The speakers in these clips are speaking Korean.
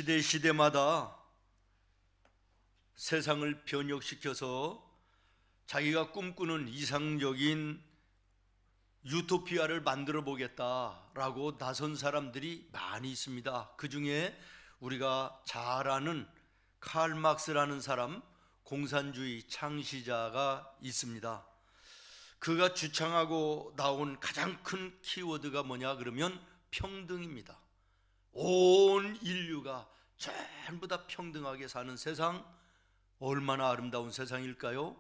시대마다 세상을 변혁시켜서 자기가 꿈꾸는 이상적인 유토피아를 만들어 보겠다라고 나선 사람들이 많이 있습니다. 그 중에 우리가 잘 아는 칼 막스라는 사람, 공산주의 창시자가 있습니다. 그가 주창하고 나온 가장 큰 키워드가 뭐냐 그러면 평등입니다. 온 인류가 전부 다 평등하게 사는 세상, 얼마나 아름다운 세상일까요?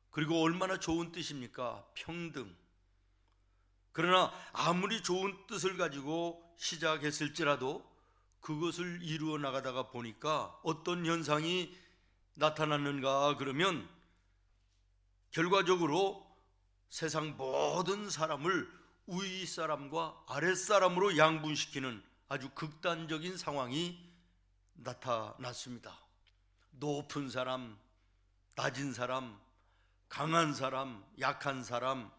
그리고 얼마나 좋은 뜻입니까? 평등. 그러나 아무리 좋은 뜻을 가지고 시작했을지라도 그것을 이루어 나가다가 보니까 어떤 현상이 나타났는가 그러면 결과적으로 세상 모든 사람을 윗사람과 아랫사람으로 양분시키는 아주 극단적인 상황이 나타났습니다. 높은 사람, 낮은 사람, 강한 사람, 약한 사람,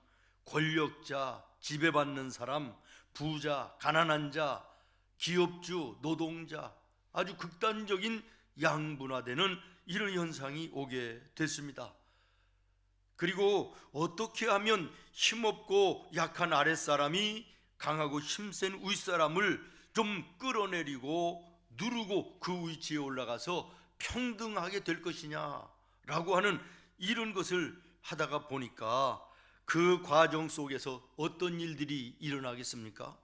권력자, 지배받는 사람, 부자, 가난한 자, 기업주, 노동자, 아주 극단적인 양분화되는 이런 현상이 오게 됐습니다. 그리고 어떻게 하면 힘없고 약한 아랫사람이 강하고 힘센 윗사람을 좀 끌어내리고 누르고 그 위치에 올라가서 평등하게 될 것이냐라고 하는 이런 것을 하다가 보니까 그 과정 속에서 어떤 일들이 일어나겠습니까?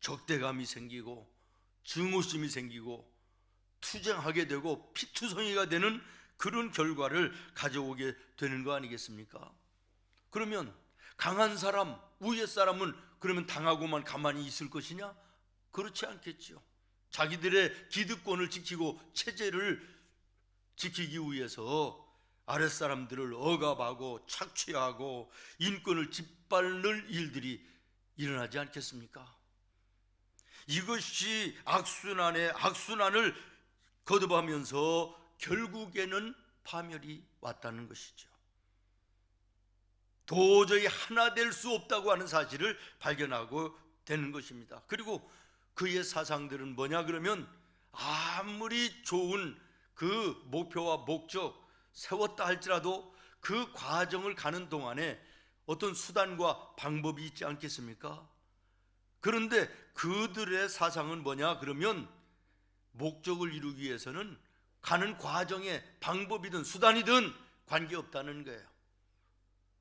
적대감이 생기고 증오심이 생기고 투쟁하게 되고 피투성이가 되는 그런 결과를 가져오게 되는 거 아니겠습니까? 그러면 강한 사람, 위의 사람은 그러면 당하고만 가만히 있을 것이냐? 그렇지 않겠죠. 자기들의 기득권을 지키고 체제를 지키기 위해서 아랫사람들을 억압하고 착취하고 인권을 짓밟을 일들이 일어나지 않겠습니까? 이것이 악순환의 악순환을 거듭하면서 결국에는 파멸이 왔다는 것이죠. 도저히 하나 될 수 없다고 하는 사실을 발견하고 되는 것입니다. 그리고 그의 사상들은 뭐냐 그러면 아무리 좋은 그 목표와 목적 세웠다 할지라도 그 과정을 가는 동안에 어떤 수단과 방법이 있지 않겠습니까? 그런데 그들의 사상은 뭐냐 그러면 목적을 이루기 위해서는 가는 과정에 방법이든 수단이든 관계없다는 거예요.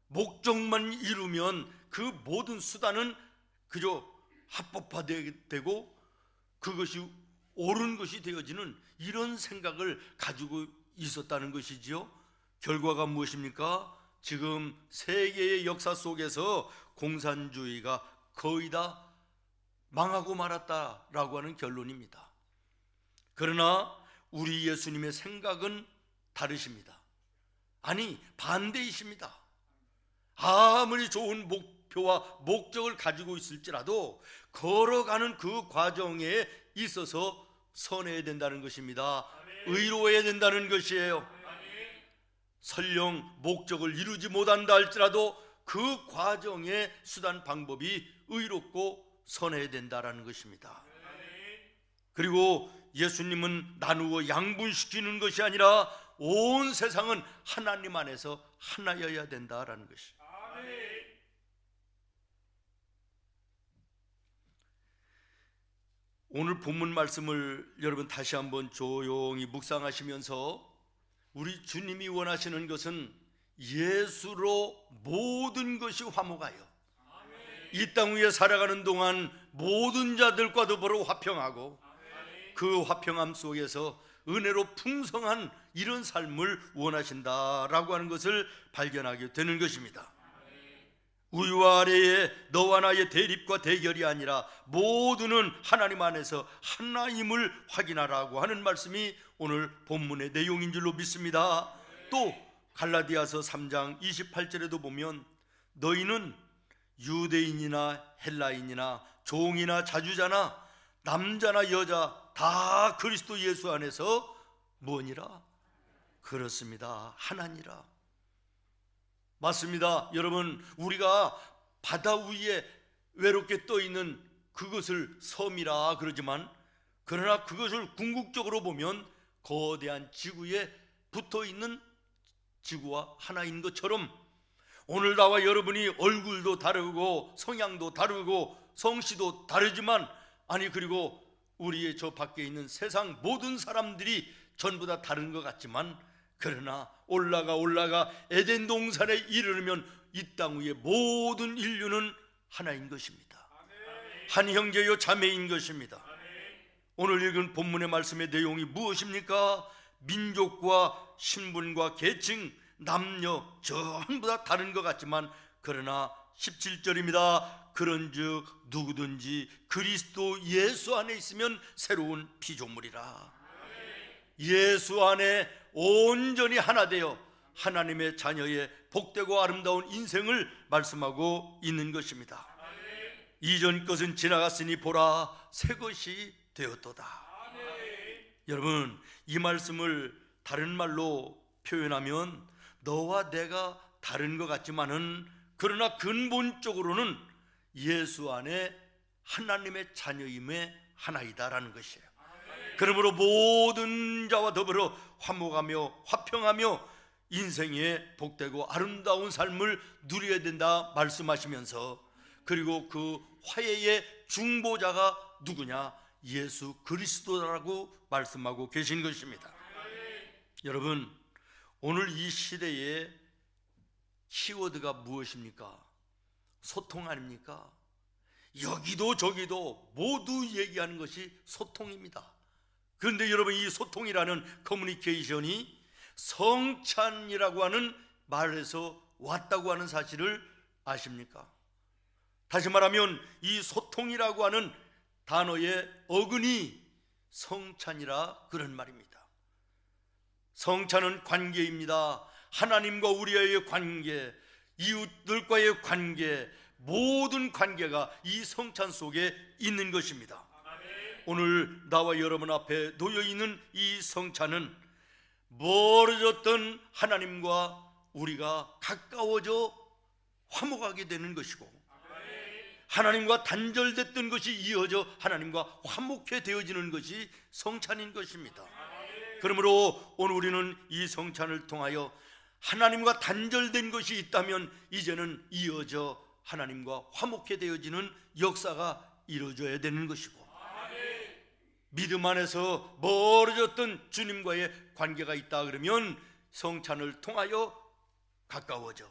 목적만 이루면 그 모든 수단은 그저 합법화되고 그것이 옳은 것이 되어지는 이런 생각을 가지고 있었다는 것이지요. 결과가 무엇입니까? 지금 세계의 역사 속에서 공산주의가 거의 다 망하고 말았다라고 하는 결론입니다. 그러나 우리 예수님의 생각은 다르십니다. 아니, 반대이십니다. 아무리 좋은 목표와 목적을 가지고 있을지라도 걸어가는 그 과정에 있어서 선해야 된다는 것입니다. 의로워야 된다는 것이에요. 설령 목적을 이루지 못한다 할지라도 그 과정의 수단 방법이 의롭고 선해야 된다는 것입니다. 그리고 예수님은 나누어 양분시키는 것이 아니라 온 세상은 하나님 안에서 하나여야 된다라는 것입니다. 오늘 본문 말씀을 여러분 다시 한번 조용히 묵상하시면서 우리 주님이 원하시는 것은 예수로 모든 것이 화목하여 이 땅 위에 살아가는 동안 모든 자들과 더불어 화평하고 그 화평함 속에서 은혜로 풍성한 이런 삶을 원하신다라고 하는 것을 발견하게 되는 것입니다. 위와 아래의 너와 나의 대립과 대결이 아니라 모두는 하나님 안에서 하나임을 확인하라고 하는 말씀이 오늘 본문의 내용인 줄로 믿습니다. 또 갈라디아서 3장 28절에도 보면 너희는 유대인이나 헬라인이나 종이나 자주자나 남자나 여자 다 그리스도 예수 안에서 뭐니라? 그렇습니다. 하나니라. 맞습니다. 여러분, 우리가 바다 위에 외롭게 떠 있는 그것을 섬이라 그러지만 그러나 그것을 궁극적으로 보면 거대한 지구에 붙어있는 지구와 하나인 것처럼 오늘 나와 여러분이 얼굴도 다르고 성향도 다르고 성씨도 다르지만, 아니 그리고 우리의 저 밖에 있는 세상 모든 사람들이 전부 다 다른 것 같지만, 그러나 올라가 에덴 동산에 이르르면 이 땅 위의 모든 인류는 하나인 것입니다. 한 형제요 자매인 것입니다. 오늘 읽은 본문의 말씀의 내용이 무엇입니까? 민족과 신분과 계층, 남녀 전부 다 다른 것 같지만, 그러나 17절입니다. 그런즉 누구든지 그리스도 예수 안에 있으면 새로운 피조물이라. 예수 안에 온전히 하나 되어 하나님의 자녀의 복되고 아름다운 인생을 말씀하고 있는 것입니다. 이전 것은 지나갔으니 보라 새 것이 되었도다. 여러분, 이 말씀을 다른 말로 표현하면 너와 내가 다른 것 같지만은, 그러나 근본적으로는 예수 안에 하나님의 자녀임의 하나이다라는 것이에요. 그러므로 모든 자와 더불어 화목하며 화평하며 인생의 복되고 아름다운 삶을 누려야 된다 말씀하시면서, 그리고 그 화해의 중보자가 누구냐? 예수 그리스도라고 말씀하고 계신 것입니다. 여러분, 오늘 이 시대의 키워드가 무엇입니까? 소통 아닙니까? 여기도 저기도 모두 얘기하는 것이 소통입니다. 그런데 여러분, 이 소통이라는 커뮤니케이션이 성찬이라고 하는 말에서 왔다고 하는 사실을 아십니까? 다시 말하면 이 소통이라고 하는 단어의 어근이 성찬이라 그런 말입니다. 성찬은 관계입니다. 하나님과 우리와의 관계, 이웃들과의 관계, 모든 관계가 이 성찬 속에 있는 것입니다. 오늘 나와 여러분 앞에 놓여있는 이 성찬은 멀어졌던 하나님과 우리가 가까워져 화목하게 되는 것이고, 하나님과 단절됐던 것이 이어져 하나님과 화목해 되어지는 것이 성찬인 것입니다. 그러므로 오늘 우리는 이 성찬을 통하여 하나님과 단절된 것이 있다면 이제는 이어져 하나님과 화목해 되어지는 역사가 이루어져야 되는 것이고, 믿음 안에서 멀어졌던 주님과의 관계가 있다 그러면 성찬을 통하여 가까워져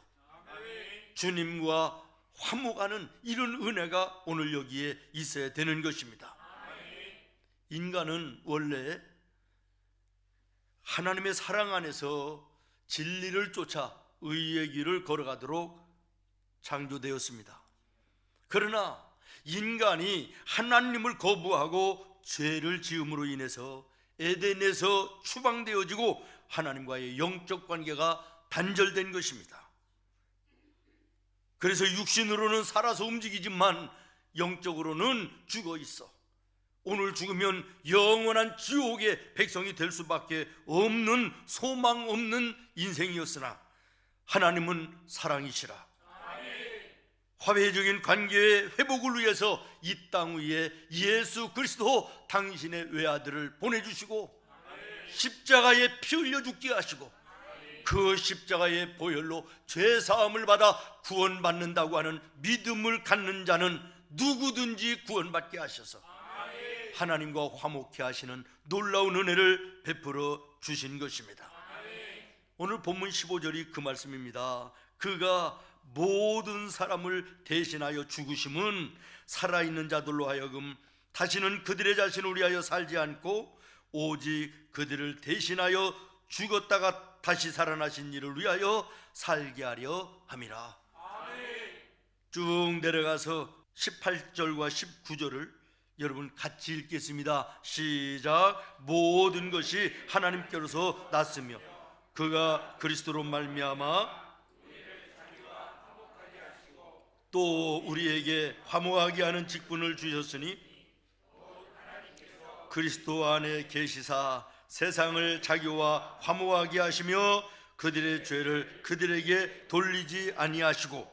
주님과 화목하는 이런 은혜가 오늘 여기에 있어야 되는 것입니다. 인간은 원래 하나님의 사랑 안에서 진리를 쫓아 의의 길을 걸어가도록 창조되었습니다. 그러나 인간이 하나님을 거부하고 죄를 지음으로 인해서 에덴에서 추방되어지고 하나님과의 영적 관계가 단절된 것입니다. 그래서 육신으로는 살아서 움직이지만 영적으로는 죽어 있어. 오늘 죽으면 영원한 지옥의 백성이 될 수밖에 없는 소망 없는 인생이었으나 하나님은 사랑이시라. 화해적인 관계의 회복을 위해서 이 땅 위에 예수 그리스도 당신의 외아들을 보내주시고 십자가에 피 흘려 죽게 하시고 그 십자가의 보혈로 죄사함을 받아 구원받는다고 하는 믿음을 갖는 자는 누구든지 구원받게 하셔서 하나님과 화목케 하시는 놀라운 은혜를 베풀어 주신 것입니다. 오늘 본문 15절이 그 말씀입니다. 그가 모든 사람을 대신하여 죽으심은 살아있는 자들로 하여금 다시는 그들의 자신을 위하여 살지 않고 오직 그들을 대신하여 죽었다가 다시 살아나신 이를 위하여 살게 하려 함이라. 쭉 내려가서 18절과 19절을 여러분 같이 읽겠습니다. 시작. 모든 것이 하나님께로서 났으며 그가 그리스도로 말미암아 또 우리에게 화목하게 하는 직분을 주셨으니 그리스도 안에 계시사 세상을 자기와 화목하게 하시며 그들의 죄를 그들에게 돌리지 아니하시고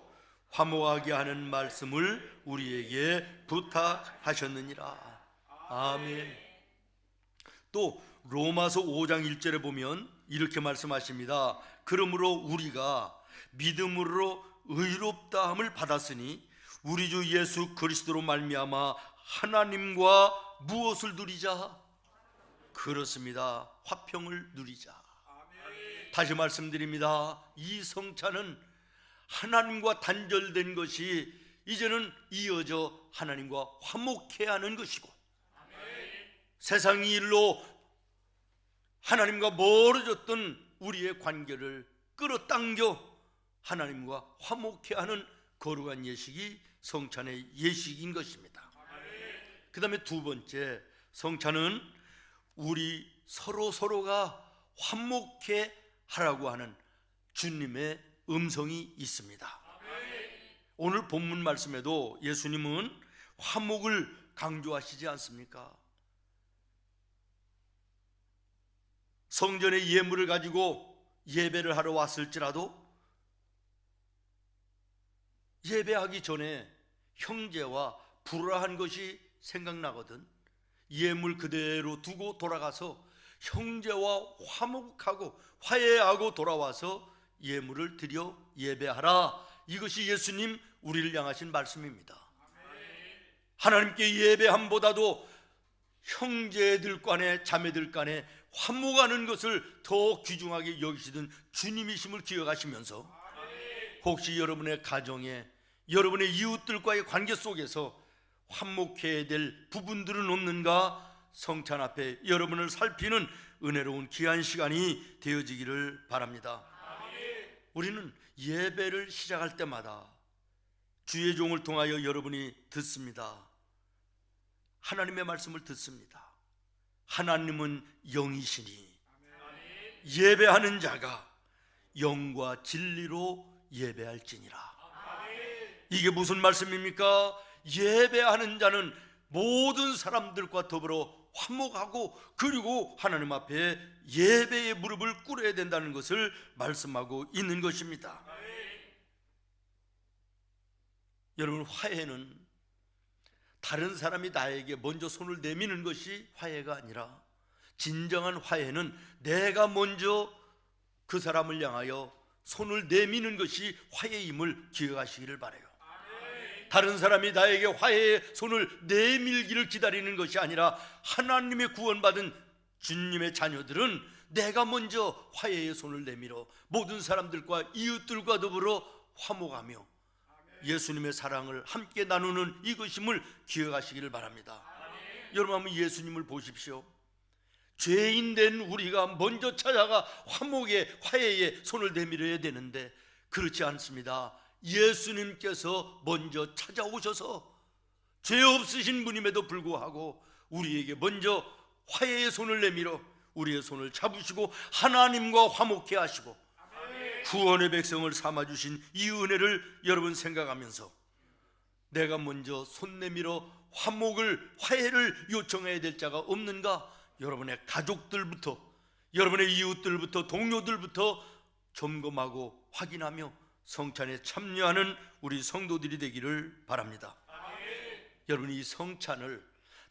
화목하게 하는 말씀을 우리에게 부탁하셨느니라. 아멘. 또 로마서 5장 1절에 보면 이렇게 말씀하십니다. 그러므로 우리가 믿음으로 의롭다함을 받았으니 우리 주 예수 그리스도로 말미암아 하나님과 무엇을 누리자? 그렇습니다. 화평을 누리자. 다시 말씀드립니다. 이 성찬은 하나님과 단절된 것이 이제는 이어져 하나님과 화목해야 하는 것이고, 세상 일로 하나님과 멀어졌던 우리의 관계를 끌어당겨 하나님과 화목해 하는 거룩한 예식이 성찬의 예식인 것입니다. 그 다음에 두 번째, 성찬은 우리 서로가 화목해 하라고 하는 주님의 음성이 있습니다. 오늘 본문 말씀에도 예수님은 화목을 강조하시지 않습니까? 성전에 예물을 가지고 예배를 하러 왔을지라도 예배하기 전에 형제와 불화한 것이 생각나거든. 예물 그대로 두고 돌아가서 형제와 화목하고 화해하고 돌아와서 예물을 드려 예배하라. 이것이 예수님 우리를 향하신 말씀입니다. 하나님께 예배함보다도 형제들 간에 자매들 간에 화목하는 것을 더 귀중하게 여기시던 주님이심을 기억하시면서 혹시 여러분의 가정에 여러분의 이웃들과의 관계 속에서 화목해야 될 부분들은 없는가? 성찬 앞에 여러분을 살피는 은혜로운 귀한 시간이 되어지기를 바랍니다. 우리는 예배를 시작할 때마다 주의 종을 통하여 여러분이 듣습니다. 하나님의 말씀을 듣습니다. 하나님은 영이시니 예배하는 자가 영과 진리로 예배할지니라. 이게 무슨 말씀입니까? 예배하는 자는 모든 사람들과 더불어 화목하고 그리고 하나님 앞에 예배의 무릎을 꿇어야 된다는 것을 말씀하고 있는 것입니다. 여러분, 화해는 다른 사람이 나에게 먼저 손을 내미는 것이 화해가 아니라, 진정한 화해는 내가 먼저 그 사람을 향하여 손을 내미는 것이 화해임을 기억하시기를 바라요. 다른 사람이 나에게 화해의 손을 내밀기를 기다리는 것이 아니라, 하나님의 구원받은 주님의 자녀들은 내가 먼저 화해의 손을 내밀어 모든 사람들과 이웃들과 더불어 화목하며 예수님의 사랑을 함께 나누는 이것임을 기억하시기를 바랍니다. 여러분, 한번 예수님을 보십시오. 죄인 된 우리가 먼저 찾아가 화해에 손을 내밀어야 되는데 그렇지 않습니다. 예수님께서 먼저 찾아오셔서 죄 없으신 분임에도 불구하고 우리에게 먼저 화해의 손을 내밀어 우리의 손을 잡으시고 하나님과 화목해 하시고 구원의 백성을 삼아주신 이 은혜를 여러분 생각하면서 내가 먼저 손 내밀어 화해를 요청해야 될 자가 없는가? 여러분의 가족들부터, 여러분의 이웃들부터, 동료들부터 점검하고 확인하며 성찬에 참여하는 우리 성도들이 되기를 바랍니다. 여러분, 이 성찬을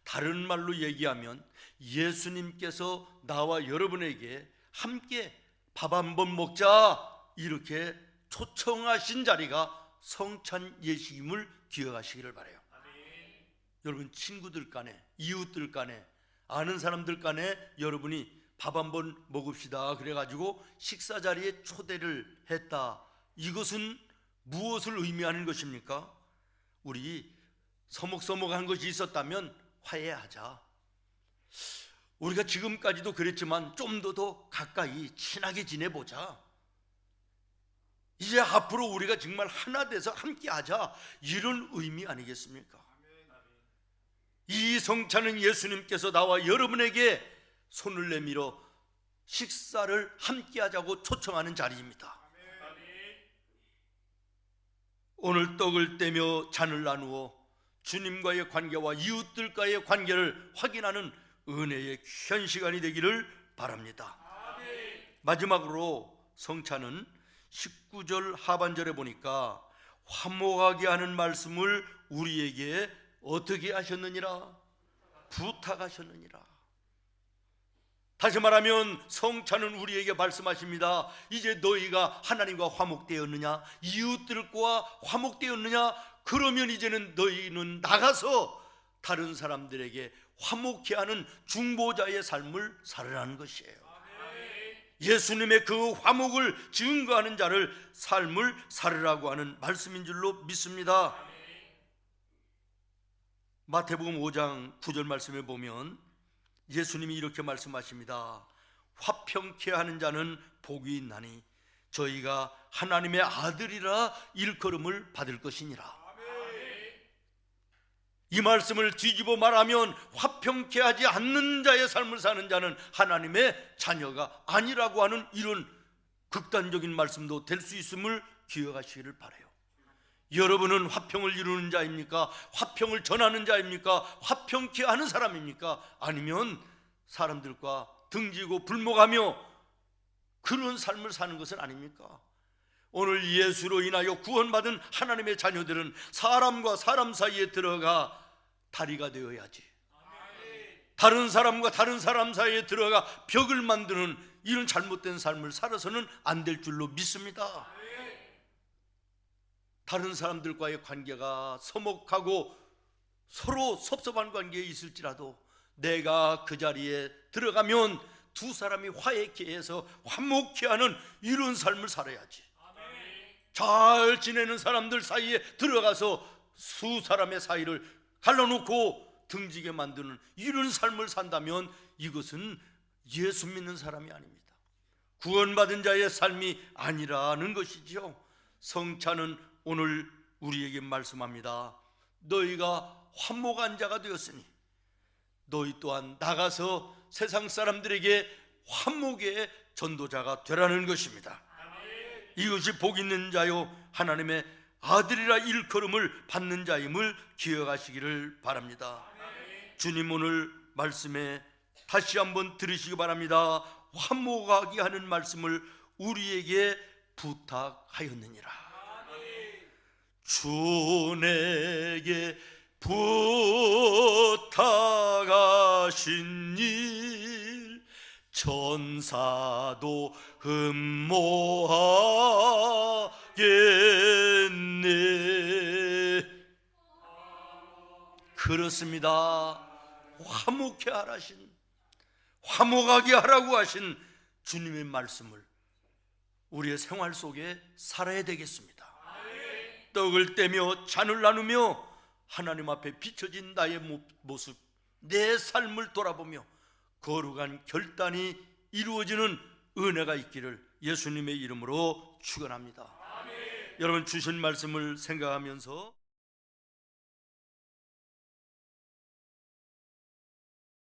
다른 말로 얘기하면 예수님께서 나와 여러분에게 함께 밥 한번 먹자 이렇게 초청하신 자리가 성찬 예식임을 기억하시기를 바라요. 여러분, 친구들 간에, 이웃들 간에, 아는 사람들 간에 여러분이 밥 한번 먹읍시다 그래가지고 식사 자리에 초대를 했다. 이것은 무엇을 의미하는 것입니까? 우리 서먹서먹한 것이 있었다면 화해하자. 우리가 지금까지도 그랬지만 좀 더 가까이 친하게 지내보자. 이제 앞으로 우리가 정말 하나 돼서 함께하자, 이런 의미 아니겠습니까? 이 성찬은 예수님께서 나와 여러분에게 손을 내밀어 식사를 함께하자고 초청하는 자리입니다. 오늘 떡을 떼며 잔을 나누어 주님과의 관계와 이웃들과의 관계를 확인하는 은혜의 귀한 시간이 되기를 바랍니다. 마지막으로 성찬은 19절 하반절에 보니까 화목하게 하는 말씀을 우리에게 어떻게 하셨느니라? 부탁하셨느니라. 다시 말하면 성찬은 우리에게 말씀하십니다. 이제 너희가 하나님과 화목되었느냐, 이웃들과 화목되었느냐, 그러면 이제는 너희는 나가서 다른 사람들에게 화목케 하는 중보자의 삶을 살으라는 것이에요. 예수님의 그 화목을 증거하는 자를 삶을 살으라고 하는 말씀인 줄로 믿습니다. 마태복음 5장 9절 말씀에 보면 예수님이 이렇게 말씀하십니다. 화평케 하는 자는 복이 있나니 저희가 하나님의 아들이라 일컬음을 받을 것이니라. 이 말씀을 뒤집어 말하면 화평케 하지 않는 자의 삶을 사는 자는 하나님의 자녀가 아니라고 하는 이런 극단적인 말씀도 될 수 있음을 기억하시기를 바라요. 여러분은 화평을 이루는 자입니까? 화평을 전하는 자입니까? 화평케 하는 사람입니까? 아니면 사람들과 등지고 불목하며 그런 삶을 사는 것은 아닙니까? 오늘 예수로 인하여 구원받은 하나님의 자녀들은 사람과 사람 사이에 들어가 다리가 되어야지, 다른 사람과 다른 사람 사이에 들어가 벽을 만드는 이런 잘못된 삶을 살아서는 안 될 줄로 믿습니다. 다른 사람들과의 관계가 서먹하고 서로 섭섭한 관계에 있을지라도 내가 그 자리에 들어가면 두 사람이 화해케 해서 화목케 하는 이런 삶을 살아야지. 잘 지내는 사람들 사이에 들어가서 수 사람의 사이를 갈라놓고 등지게 만드는 이런 삶을 산다면 이것은 예수 믿는 사람이 아닙니다. 구원받은 자의 삶이 아니라는 것이죠. 성찬은 오늘 우리에게 말씀합니다. 너희가 화목한 자가 되었으니 너희 또한 나가서 세상 사람들에게 화목의 전도자가 되라는 것입니다. 이것이 복 있는 자요 하나님의 아들이라 일컬음을 받는 자임을 기억하시기를 바랍니다. 주님 오늘 말씀에 다시 한번 들으시기 바랍니다. 화목하게 하는 말씀을 우리에게 부탁하였느니라. 주 내게 부탁하신 일 천사도 흠모하겠네. 그렇습니다. 화목케 하라신, 화목하게 하라고 하신 주님의 말씀을 우리의 생활 속에 살아야 되겠습니다. 떡을 떼며 잔을 나누며 하나님 앞에 비춰진 나의 모습, 내 삶을 돌아보며 거룩한 결단이 이루어지는 은혜가 있기를 예수님의 이름으로 축원합니다. 여러분 주신 말씀을 생각하면서